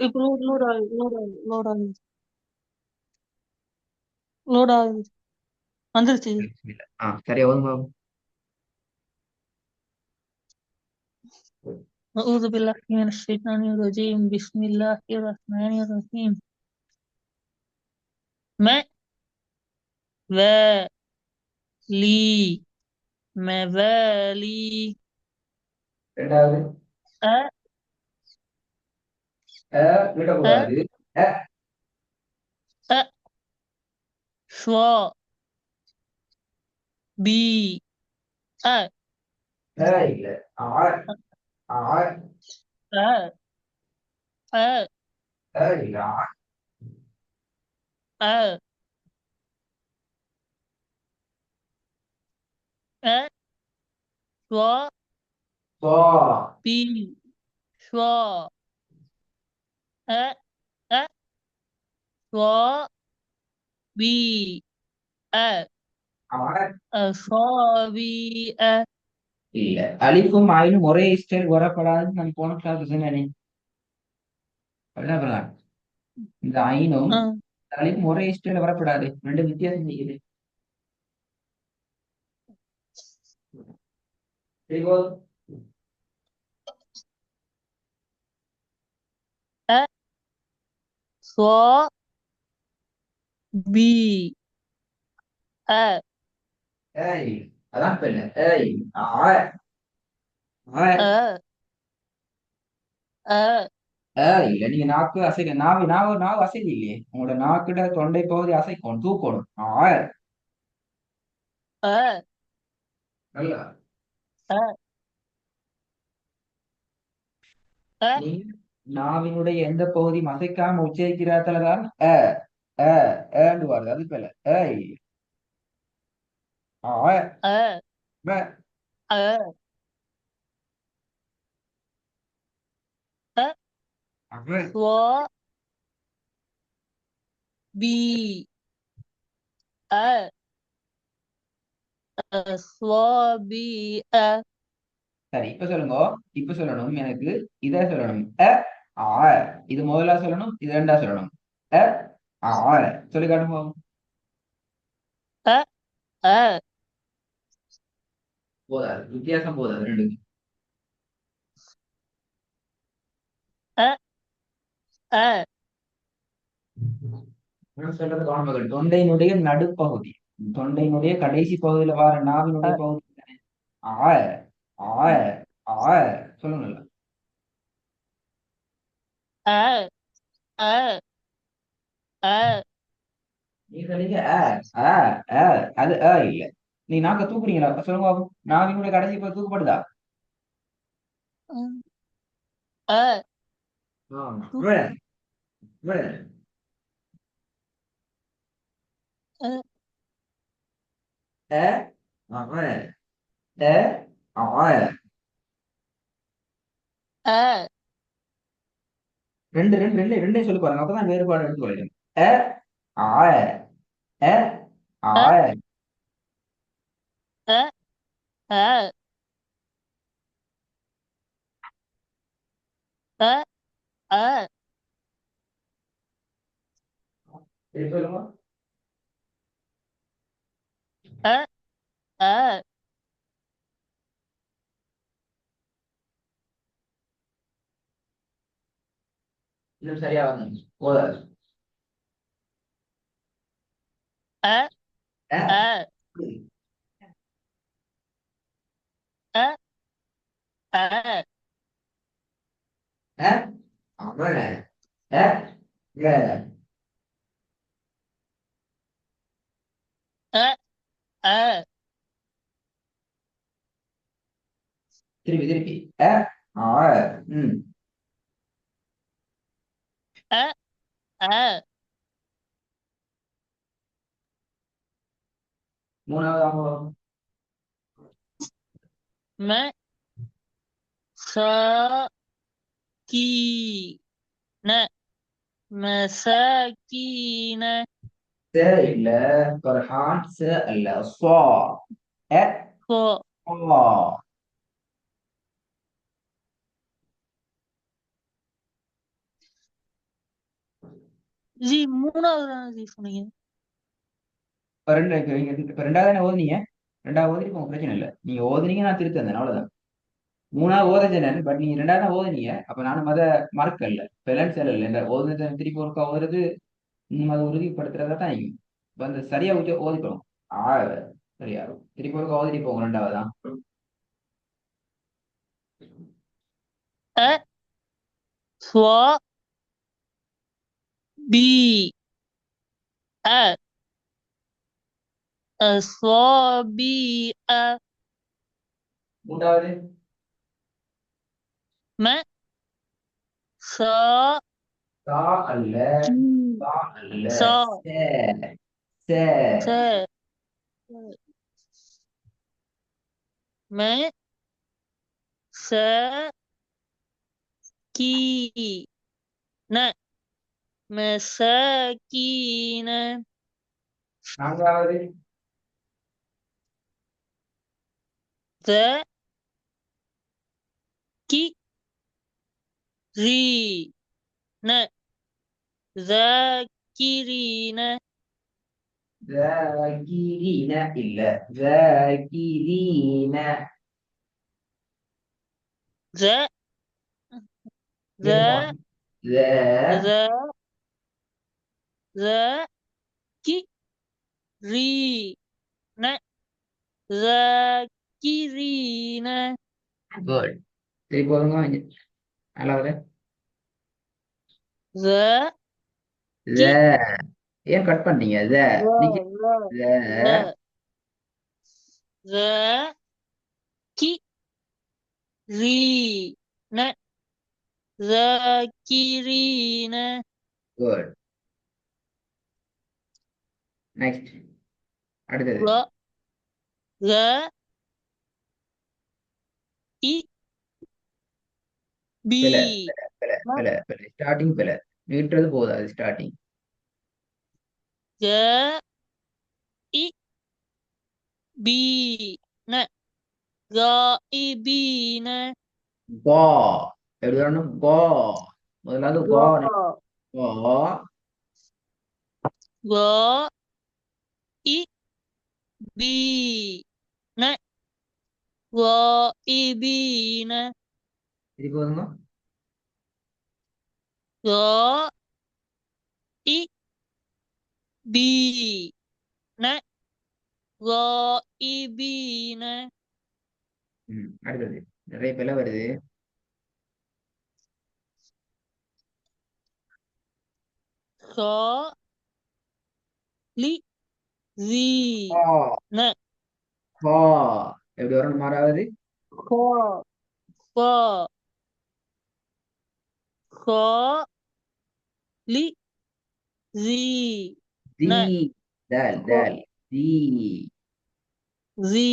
ఇప్పుడు లోడ్ ஆகுது வந்துருச்சு. சரி ஓதுங்க. أعوذ بالله من الشيطان الرجيم بسم الله الرحمن الرحيم مَوَالِي مَوَالِي ரெண்டாவது أ أ விடக்கூடாது. அ أصحابي أ இல்ல. ஆ ஆ أ أ இல்ல. أ أصحابي சோ شوا أ أصحابي أ ஆ أصحابي இல்ல. அலிஃபும் ஆயினும் ஒரே ஸ்டைல் வரப்படாதுன்னு நான் போன கிளாஸ் சொன்னேனே. அதான் இந்த ஐனும் أ அலிஃபும் ஒரே ஸ்டைல வரப்படாது. ரெண்டு வித்தியாசம் இருக்குது. சரிவா? أصحابي أ ஏய் அதான் இப்ப இல்ல. ஏய் ஆ ஆ أ أ இல்ல. நீங்க நாக்கு அசைக்க நாவு நாவு நாவு அசைக்க இல்லையே. உங்களோட நாக்குட தொண்டை பகுதி அசைக்கணும், தூக்கணும். أ நல்லா. أ أ நீங்க நாவினுடைய எந்த பகுதியும் அசைக்காம உச்சரிக்கிறார்கள்தான் அ அ ஏண்டு வருது. அது போல ஏய் ஆ أ ப أ அ أصحابي أ أصحابي சரி இப்ப சொல்லுங்க. இப்ப சொல்லணும் எனக்கு. இத சொல்லணும். ஆ இது முதலா சொல்லணும், இது ரெண்டா சொல்லணும். அ ஆ சொல்லி காட்டுங்க. أ أ போதாது, வித்தியாசம் போதாது ரெண்டுக்கும். أ أ நான் சொல்றது கவனமாக. தொண்டையினுடைய நடுப்பகுதி, தொண்டையினுடைய கடைசி பகுதியில வர நாவினுடைய أ பகுதி தானே. ஆ ஆ ஆ சொல்லணும்ல. أ أ أ நீ சொல்றீங்க ஆ ஆ அது இல்ல. நீ நாக்க தூக்குறீங்களா? அப்ப சொல்லுங்க பாப்போம். நாவினுடைய கடைசி பகுதி தூக்கப்படுதா? أ ஆ, வே, வே. أ அ வே. அ ஆ أ ரெண்டு ரெண்டு ரெண்டு ரெண்டையும் சொல்லி பாருங்க. அப்பதான் வேறுபாடு எடுத்து கொள்ளும். அ ஆ அ ஆ أ أ أ أ أ சரி சொல்லுங்க. أ أ இன்னும் சரியா வந்து போதாது. أ அ أ أ أ அ அவன அ வே. أ أ திருப்பி திருப்பி அ ஆ ம் أ أ மூணாவது அவங்க مساكين مساكين ச இல்ல. பர்ஹான் ச அல்ல. ஸ்வா அ ص ஆ ஜி மூணாவது தானே ஜி சொன்னீங்க? இப்ப ரெண்டு இப்ப ரெண்டாவது தானே ஓதுனீங்க. ரெண்டாவது ஓதிட்டு போங்க, பிரச்சனை இல்லை. நீங்க ஓதுனீங்க, நான் திருத்தந்தேன், அவ்வளவுதான். மூணாவது ஓத ஜனன், பட் நீங்க ரெண்டாவது தான் ஓதுனீங்க. அப்ப நானும் அதை மறக்கல, பெலன் செல்லல. இந்த ஓதுனதை திருப்பி ஒருக்கா ஓதுறது, அதை உறுதிப்படுத்துறதா தான் இருக்கும். இப்ப அந்த சரியா ஓதிக்கணும். ஆ, சரியா திருப்பி ஒருக்கா ஓதிட்டு போங்க ரெண்டாவதான். அ ஸ்வா பி அ ஸ்வா பி அ மூன்றாவது ம சா தா அல்ல, கி தா அல்ல, சா சே, சே. ச ம ச கி ந மசகீன நான்காவது த கி ரீ ந ذاكرين ذاكرين இல்ல, ذاكرين. ذا வேணுமா? ذا ذا ذا ذاكرين ذاكرين குட். சரி போதுங்க. நாலாவது ذا ذ. கி ஏன் கட் பண்ணீங்க? ذ ذا நீங்க ذا ذا ذ. ذاكرين ذاكرين குட். நெக்ஸ்ட், அடுத்தது. ذا ذا இ பி பிழை, பிழை, பிழை, பிழை. ஸ்டார்டிங் பிழை. நீட்டுறது போதாது ஸ்டார்டிங். ذا இ பி ந غائبين கா எப்படி வரணும்? கா. முதலாவது கா. غا கா. غائبين غائبين சரி போதுங்க. غائبين غائبين அடுத்தது. நிறைய பிழை வருது. خالدين கா. கா எப்படி வரணும்? ஆறாவது خا خا خالدين தி. தால், தால். தி. ذي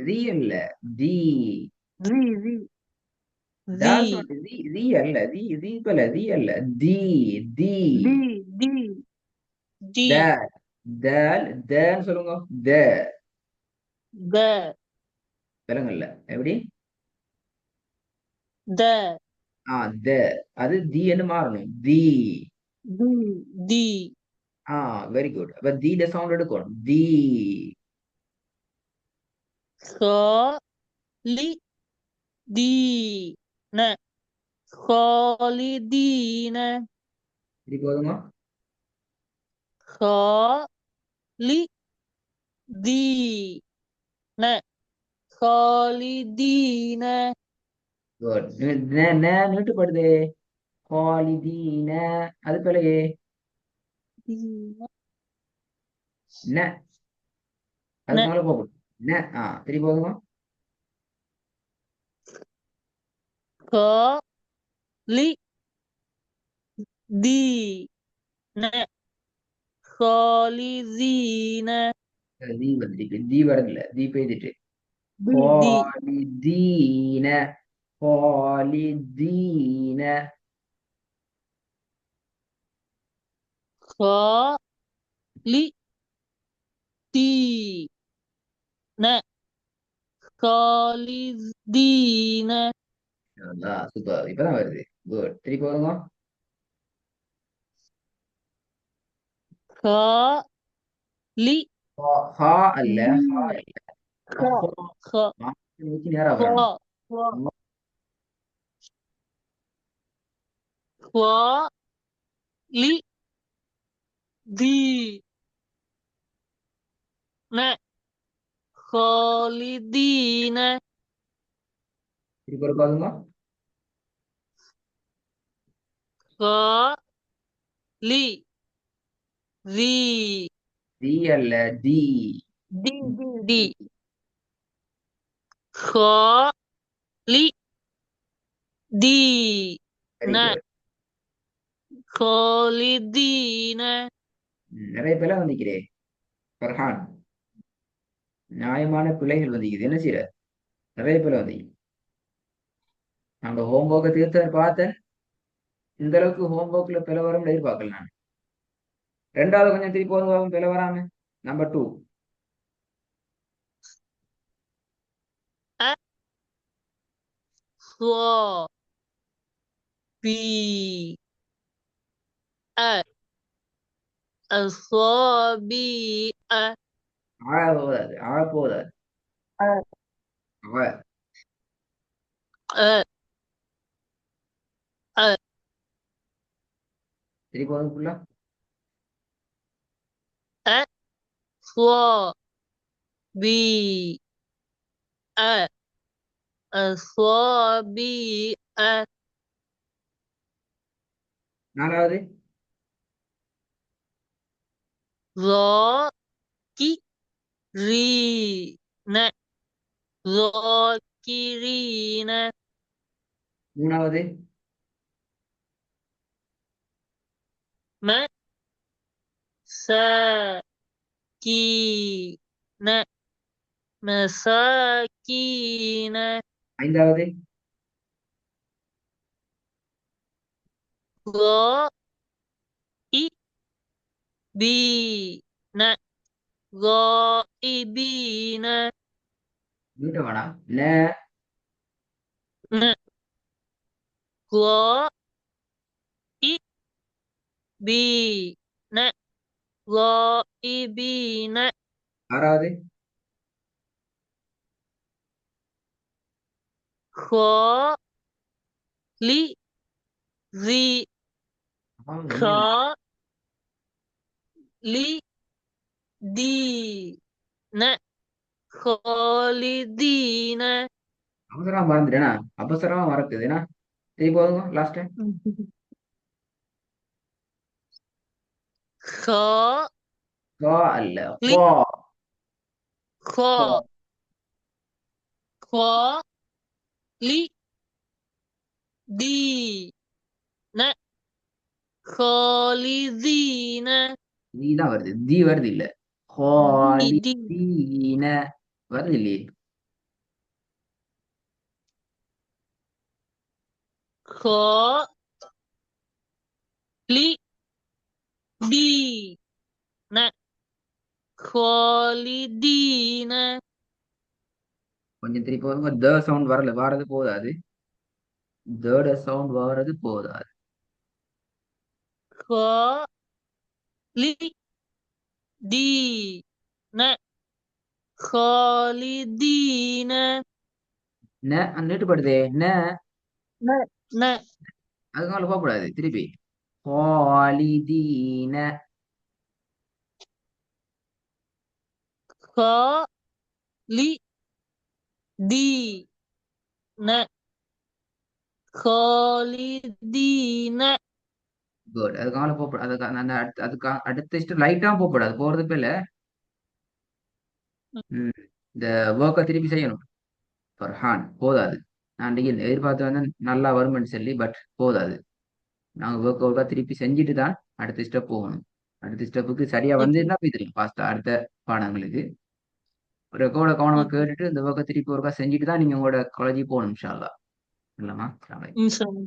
தி இல்ல, தி. ذي ذي ذي தால் சொன்ன தி, தி அல்ல. தி, தி பல, தி அல்ல. தி, தி. ذي ذي ذي தால், தால், தன்னு சொல்லுங்க. த ذا விலங்கல்ல. எப்படி? ذا ஆ, த. அது தி என்று மாறணும். தி. ذي ذي ஆ, வெரி குட். அப்ப தீல சவுண்ட் எடுக்கணும். தி. خالدين خالدين இது போதுமா? خالدين خالدين குட். நீட்டுப்படுது. காலிதீன, அது பிறகு ந, அதுக்கு மேல போகும். ந. ஆ, திருப்பி போதுமா? خالدين خالدين தி வந்துட்டு, தி வரல, தி பெய்துட்டு. دي دي காலிதீன, காலிதீன. خالدين خالدين சூப்பர், இப்பதான் வருது. குட். திருப்பி போதுமா? خالي ஹா அல்ல, ஹா دي இல்ல. خ ஹோ. خ நோக்கி நேரா خ வரணும். خ خالي دي ன خالدين திருப்பி ஒரு பாருங்க. خالي ذي தி அல்ல, தி. دي خالي دي வெரி ன குட். خالدين நிறைய பேர் வந்திக்கிறே ஃபர்ஹான். நியாயமான பிள்ளைகள் வந்திக்குது. என்ன செய்யற? நிறைய பேர் வந்தீங்க. நாங்க ஹோம்ஒர்க்கை தீர்த்த பார்த்தேன். இந்த அளவுக்கு ஹோம்ஒர்க்ல பிழை வரும்னு எதிர்பார்க்கல நான். ரெண்டாவது கொஞ்சம் திருப்பி போதும் பிழை வராம. நம்பர் 2. أ ص بي أ أصابي ஆழ போதாது, ஆழ போதாது. أ அவ أ أ திருப்பி போதும் ஃபுல்லா. أ ص بي أ أصابي நாலாவது. ذاكرين ذاكرين மூணாவது. مساكين مساكين ஐந்தாவது. غائبين غائبين நீட்ட வேணாம். ந ن- غائبين غائبين ஆறாவது. خالدين நீங்க خالدين அவசரமா மறந்துட்டேனா? அவசரமா மறக்குது ஏன்னா திருப்பி போதுங்க லாஸ்ட் டைம். خالد கா அல்ல, கா. கா. خالدين خالدين தி தான் வருது. தி வருது இல்ல. دي ஹாலி دي தீன வருது இல்லையே. خالدين خالدين கொஞ்சம் திருப்பி போதுங்க. த சவுண்ட் வரல, வாரது போதாது. தேர்ட் சவுண்ட் வாரது போதாது. خالدين خالدين ந நீட்டுப்படுதே. ந ن ن அதுக்காக போகக்கூடாது. திருப்பி ஹாலிதீன. خالدين خالدين குட். அதுக்காக போக அதுக்கு அந்த அதுக்கு அடுத்த இஷ்டம் லைட்டா போகக்கூடாது. போறது இல்ல. இந்த ஒர்க்கை திருப்பி செய்யணும். ஃபர்ஹான் போதாது. நான் நீங்கள் எதிர்பார்த்து வந்து நல்லா வரும்னு சொல்லி, பட் போதாது. நாங்கள் ஒர்க்கை திருப்பி செஞ்சுட்டு தான் அடுத்த ஸ்டெப் போகணும். அடுத்த ஸ்டெப்புக்கு சரியா اوكي வந்துன்னா போய் தெரியும் ஃபாஸ்டா அடுத்த பாடங்களுக்கு. ரெக்கார்டை கவனமா اوكي கேட்டுட்டு இந்த ஒர்க்கை திருப்பி ஒருக்கா செஞ்சுட்டு தான் நீங்க உங்களோட காலேஜுக்கு போகணும். இன்ஷா அல்லாஹ். இல்லைம்மா? ان شاء الله